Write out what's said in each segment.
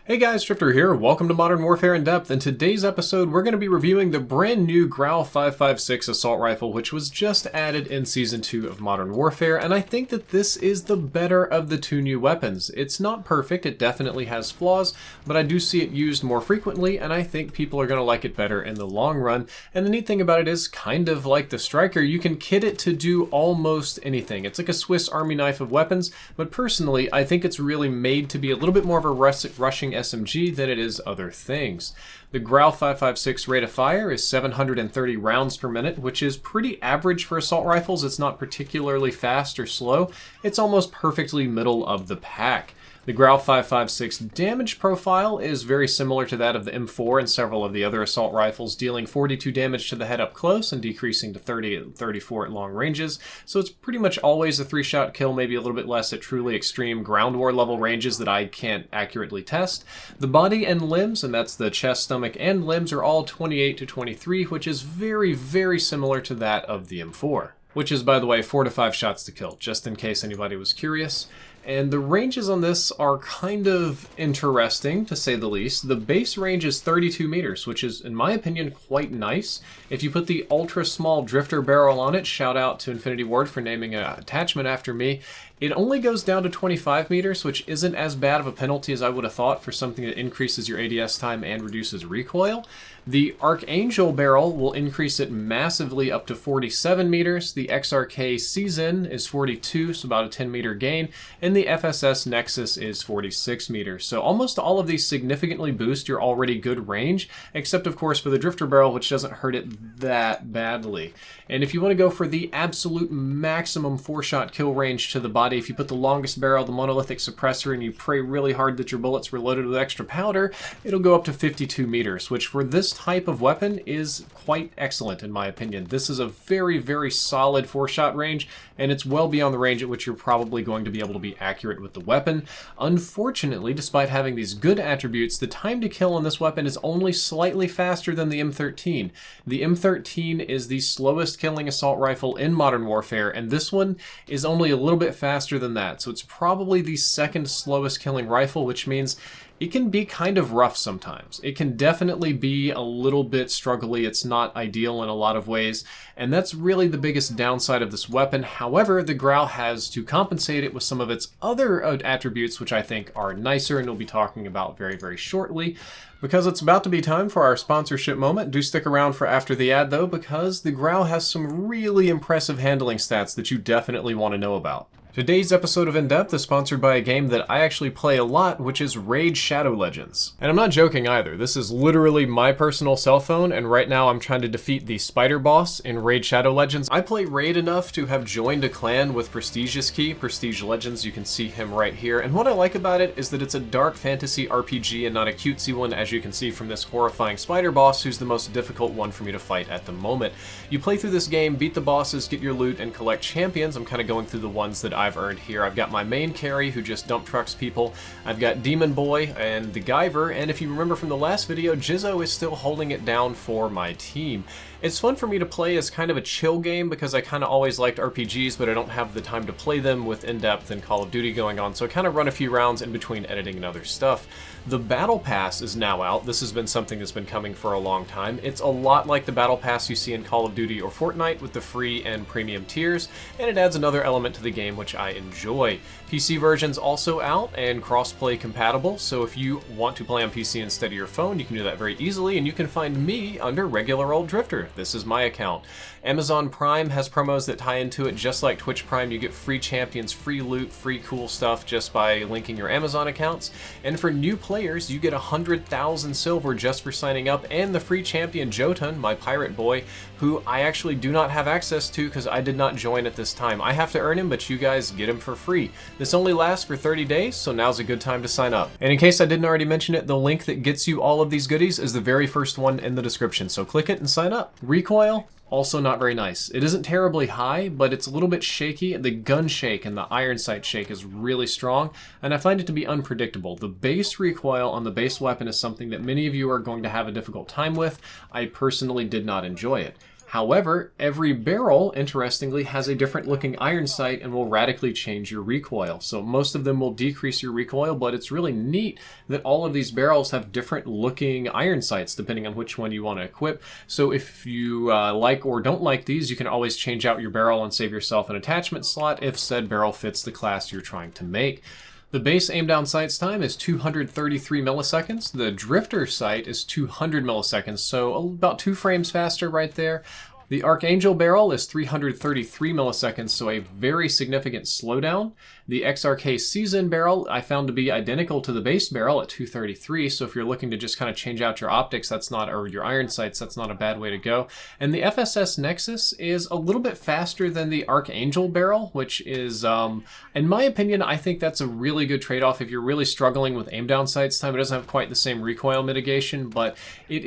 Hey guys, Drifter here. Welcome to Modern Warfare in Depth. In today's episode, we're going to be reviewing the brand new Grau 5.56 assault rifle, which was just added in Season 2 of Modern Warfare, and I think that this is the better of the two new weapons. It's not perfect, it definitely has flaws, but I do see it used more frequently, and I think people are going to like it better in the long run. And the neat thing about it is, kind of like the Striker, you can kit it to do almost anything. It's like a Swiss Army knife of weapons, but personally, I think it's really made to be a little bit more of a rushing SMG than it is other things. The Grau 5.56 rate of fire is 730 rounds per minute, which is pretty average for assault rifles. It's not particularly fast or slow. It's almost perfectly middle of the pack. The Grau 5.56 damage profile is very similar to that of the M4 and several of the other assault rifles, dealing 42 damage to the head up close and decreasing to 30 and 34 at long ranges. So it's pretty much always a 3-shot kill, maybe a little bit less at truly extreme ground war level ranges that I can't accurately test. The body and limbs, and that's the chest, stomach, and limbs, are all 28 to 23, which is very, very similar to that of the M4. Which is, by the way, 4 to 5 shots to kill, just in case anybody was curious. And the ranges on this are kind of interesting, to say the least. The base range is 32 meters, which is, in my opinion, quite nice. If you put the ultra-small drifter barrel on it, shout out to Infinity Ward for naming an attachment after me, it only goes down to 25 meters, which isn't as bad of a penalty as I would have thought for something that increases your ADS time and reduces recoil. The ARCHANGLE barrel will increase it massively up to 47 meters. The XRK Season is 42, so about a 10 meter gain. And the FSS Nexus is 46 meters. So almost all of these significantly boost your already good range, except of course for the drifter barrel, which doesn't hurt it that badly. And if you want to go for the absolute maximum 4-shot kill range to the body, if you put the longest barrel, the monolithic suppressor, and you pray really hard that your bullets were loaded with extra powder, it'll go up to 52 meters, which for this type of weapon is quite excellent in my opinion. This is a very, very solid 4-shot range, and it's well beyond the range at which you're probably going to be able to be accurate with the weapon. Unfortunately, despite having these good attributes, the time to kill on this weapon is only slightly faster than the M13. The M13 is the slowest killing assault rifle in Modern Warfare, and this one is only a little bit faster than that. So it's probably the second slowest killing rifle, which means it can be kind of rough sometimes. It can definitely be a little bit struggly. It's not ideal in a lot of ways, and that's really the biggest downside of this weapon. However, the Grau has to compensate it with some of its other attributes, which I think are nicer, and we'll be talking about very, very shortly. Because it's about to be time for our sponsorship moment. Do stick around for after the ad, though, because the Grau has some really impressive handling stats that you definitely want to know about. Today's episode of In Depth is sponsored by a game that I actually play a lot, which is Raid Shadow Legends. And I'm not joking either. This is literally my personal cell phone, and right now I'm trying to defeat the spider boss in Raid Shadow Legends. I play Raid enough to have joined a clan with Prestigious Key, Prestige Legends. You can see him right here. And what I like about it is that it's a dark fantasy RPG and not a cutesy one, as you can see from this horrifying spider boss, who's the most difficult one for me to fight at the moment. You play through this game, beat the bosses, get your loot, and collect champions. I'm kind of going through the ones that I've earned here. I've got my main carry who just dump trucks people. I've got Demon Boy and the Guyver, and if you remember from the last video, Jizzo is still holding it down for my team. It's fun for me to play as kind of a chill game because I kind of always liked RPGs, but I don't have the time to play them with In-Depth and Call of Duty going on, so I kind of run a few rounds in between editing and other stuff. The Battle Pass is now out. This has been something that's been coming for a long time. It's a lot like the Battle Pass you see in Call of Duty or Fortnite with the free and premium tiers, and it adds another element to the game which I enjoy. PC version's also out and cross-play compatible, so if you want to play on PC instead of your phone, you can do that very easily, and you can find me under Regular Old Drifter. This is my account. Amazon Prime has promos that tie into it, just like Twitch Prime. You get free champions, free loot, free cool stuff just by linking your Amazon accounts. And for new players, you get 100,000 silver just for signing up, and the free champion Jotun, my pirate boy, who I actually do not have access to because I did not join at this time. I have to earn him, but you guys get him for free. This only lasts for 30 days, so now's a good time to sign up. And in case I didn't already mention it, the link that gets you all of these goodies is the very first one in the description, so click it and sign up. Recoil, also not very nice. It isn't terribly high, but it's a little bit shaky. The gun shake and the iron sight shake is really strong, and I find it to be unpredictable. The base recoil on the base weapon is something that many of you are going to have a difficult time with. I personally did not enjoy it. However, every barrel, interestingly, has a different looking iron sight and will radically change your recoil. So most of them will decrease your recoil, but it's really neat that all of these barrels have different looking iron sights depending on which one you want to equip. So if you like or don't like these, you can always change out your barrel and save yourself an attachment slot if said barrel fits the class you're trying to make. The base aim down sight's time is 233 milliseconds. The drifter sight is 200 milliseconds, so about 2 frames faster right there. The Archangel barrel is 333 milliseconds, so a very significant slowdown. The XRK Season barrel I found to be identical to the base barrel at 233, so if you're looking to just kind of change out your optics, or your iron sights, that's not a bad way to go. And the FSS Nexus is a little bit faster than the Archangel barrel, which is, in my opinion, I think that's a really good trade-off if you're really struggling with aim down sights time. It doesn't have quite the same recoil mitigation, but it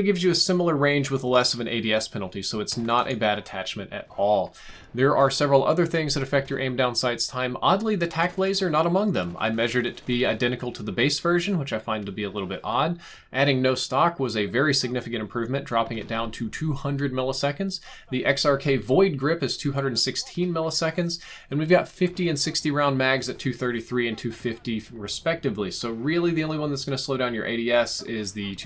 gives you a similar range with less of an ADS penalty, so it's not a bad attachment at all. There are several other things that affect your aim down sight's time. Oddly, the tack laser not among them. I measured it to be identical to the base version, which I find to be a little bit odd. Adding no stock was a very significant improvement, dropping it down to 200 milliseconds. The XRK Void Grip is 216 milliseconds, and we've got 50 and 60 round mags at 233 and 250 respectively. So really the only one that's going to slow down your ADS is the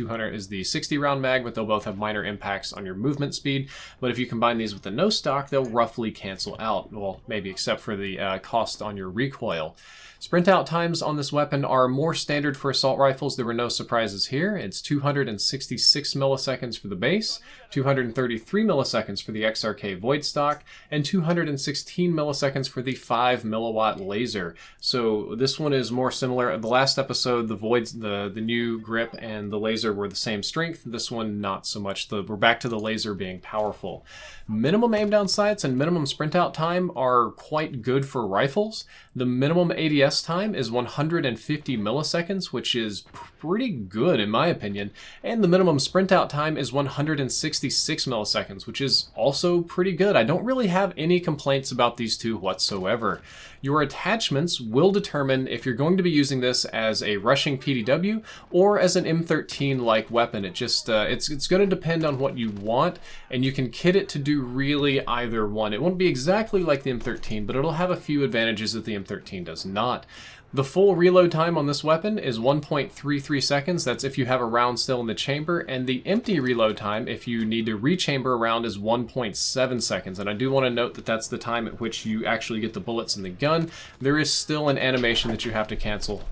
60 round mag, but they'll both have minor impacts on your movement speed. But if you combine these with the no stock, they'll roughly cancel out. Well, maybe except for the cost on your recoil. Sprint out times on this weapon are more standard for assault rifles. There were no surprises here. It's 266 milliseconds for the base, 233 milliseconds for the XRK Void stock, and 216 milliseconds for the 5 milliwatt laser. So this one is more similar. The last episode, the Voids, the new grip and the laser were the same strength. This one, not so much. We're back to the laser being powerful. Minimum aim down sights and minimum sprint out time are quite good for rifles. The minimum ADS time is 150 milliseconds, which is pretty good in my opinion. And the minimum sprint out time is 166 milliseconds, which is also pretty good. I don't really have any complaints about these two whatsoever. Your attachments will determine if you're going to be using this as a rushing PDW or as an M13-like weapon. It's going to depend on what you want, and you can kit it to do really either one. It won't be exactly like the M13, but it'll have a few advantages that the M13 does not. The full reload time on this weapon is 1.33 seconds. That's if you have a round still in the chamber. And the empty reload time, if you need to rechamber a round, is 1.7 seconds. And I do want to note that that's the time at which you actually get the bullets in the gun. There is still an animation that you have to cancel.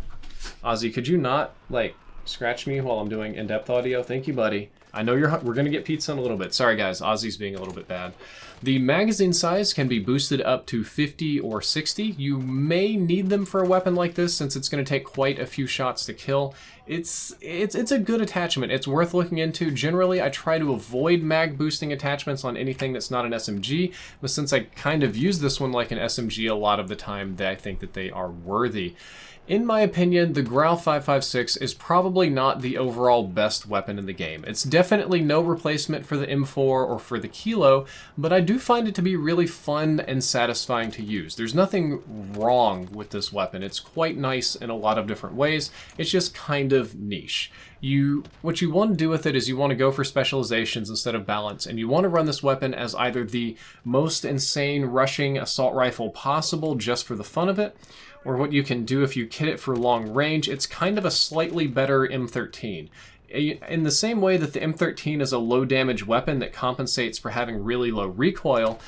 Ozzy, could you not, scratch me while I'm doing in-depth audio? Thank you, buddy. I know we're going to get pizza in a little bit. Sorry, guys. Ozzy's being a little bit bad. The magazine size can be boosted up to 50 or 60. You may need them for a weapon like this since it's going to take quite a few shots to kill. It's a good attachment. It's worth looking into. Generally, I try to avoid mag boosting attachments on anything that's not an SMG, but since I kind of use this one like an SMG a lot of the time, I think that they are worthy. In my opinion, the Grau 5.56 is probably not the overall best weapon in the game. It's definitely no replacement for the M4 or for the Kilo, but I do find it to be really fun and satisfying to use. There's nothing wrong with this weapon. It's quite nice in a lot of different ways. It's just kind of niche. What you want to do with it is you want to go for specializations instead of balance, and you want to run this weapon as either the most insane rushing assault rifle possible just for the fun of it, or what you can do if you kit it for long range, it's kind of a slightly better M13. In the same way that the M13 is a low damage weapon that compensates for having really low recoil,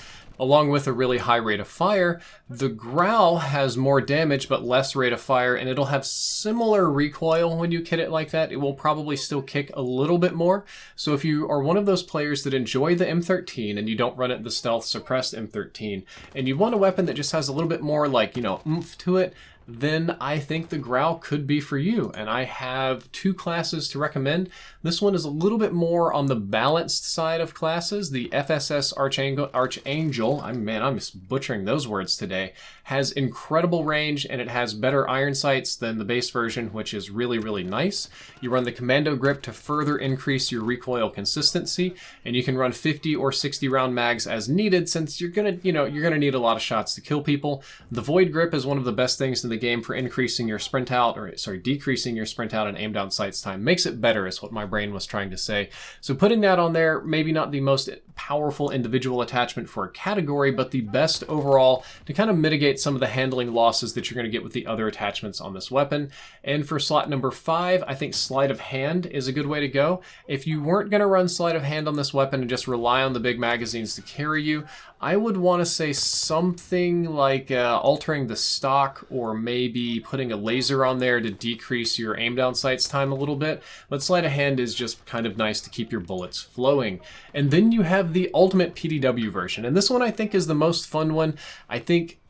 along with a really high rate of fire, the Grau has more damage but less rate of fire, and it'll have similar recoil when you kit it like that. It will probably still kick a little bit more. So if you are one of those players that enjoy the M13 and you don't run it the stealth suppressed M13, and you want a weapon that just has a little bit more oomph to it, then I think the Grau could be for you. And I have two classes to recommend. This one is a little bit more on the balanced side of classes. The FSS Archangel, I'm butchering those words today, has incredible range, and it has better iron sights than the base version, which is really, really nice. You run the Commando grip to further increase your recoil consistency, and you can run 50 or 60 round mags as needed, since you're gonna need a lot of shots to kill people. The Void grip is one of the best things in the game for increasing your sprint out, or sorry, decreasing your sprint out and aim down sights time. Makes it better is what my brain was trying to say. So putting that on there, maybe not the most powerful individual attachment for a category, but the best overall to kind of mitigate some of the handling losses that you're going to get with the other attachments on this weapon. And for slot number 5, I think sleight of hand is a good way to go. If you weren't going to run sleight of hand on this weapon and just rely on the big magazines to carry you, I would want to say something like altering the stock, or maybe putting a laser on there to decrease your aim down sights time a little bit. But sleight of hand is just kind of nice to keep your bullets flowing. And then you have the ultimate PDW version. And this one I think is the most fun one. I think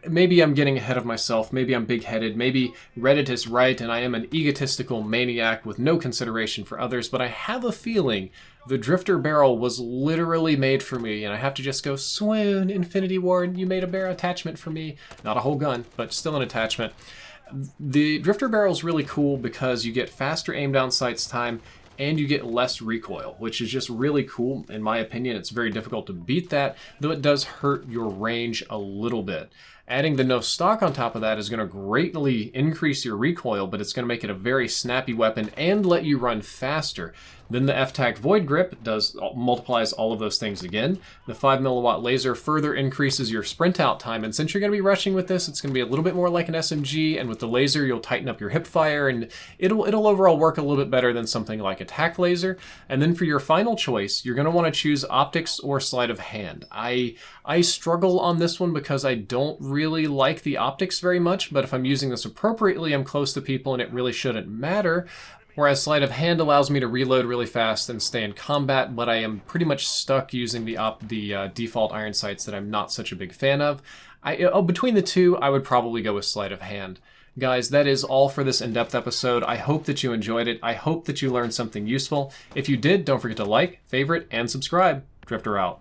maybe I'm getting ahead of myself, maybe I'm big-headed, maybe Reddit is right and I am an egotistical maniac with no consideration for others, but I have a feeling the Drifter barrel was literally made for me, and I have to just go, swoon, Infinity Ward, you made a barrel attachment for me. Not a whole gun, but still an attachment. The Drifter barrel is really cool because you get faster aim down sights time, and you get less recoil, which is just really cool. In my opinion, it's very difficult to beat that, though it does hurt your range a little bit. Adding the no stock on top of that is going to greatly increase your recoil, but it's going to make it a very snappy weapon and let you run faster. Then the F-Tac Void Grip multiplies all of those things again. The 5mm laser further increases your sprint out time, and since you're going to be rushing with this, it's going to be a little bit more like an SMG, and with the laser you'll tighten up your hip fire, and it'll overall work a little bit better than something like a tac laser. And then for your final choice, you're going to want to choose optics or sleight of hand. I struggle on this one because I don't really like the optics very much, but if I'm using this appropriately, I'm close to people and it really shouldn't matter. Whereas sleight of hand allows me to reload really fast and stay in combat, but I am pretty much stuck using the default iron sights that I'm not such a big fan of. Between the two, I would probably go with sleight of hand. Guys, that is all for this in-depth episode. I hope that you enjoyed it. I hope that you learned something useful. If you did, don't forget to like, favorite, and subscribe. Drifter out.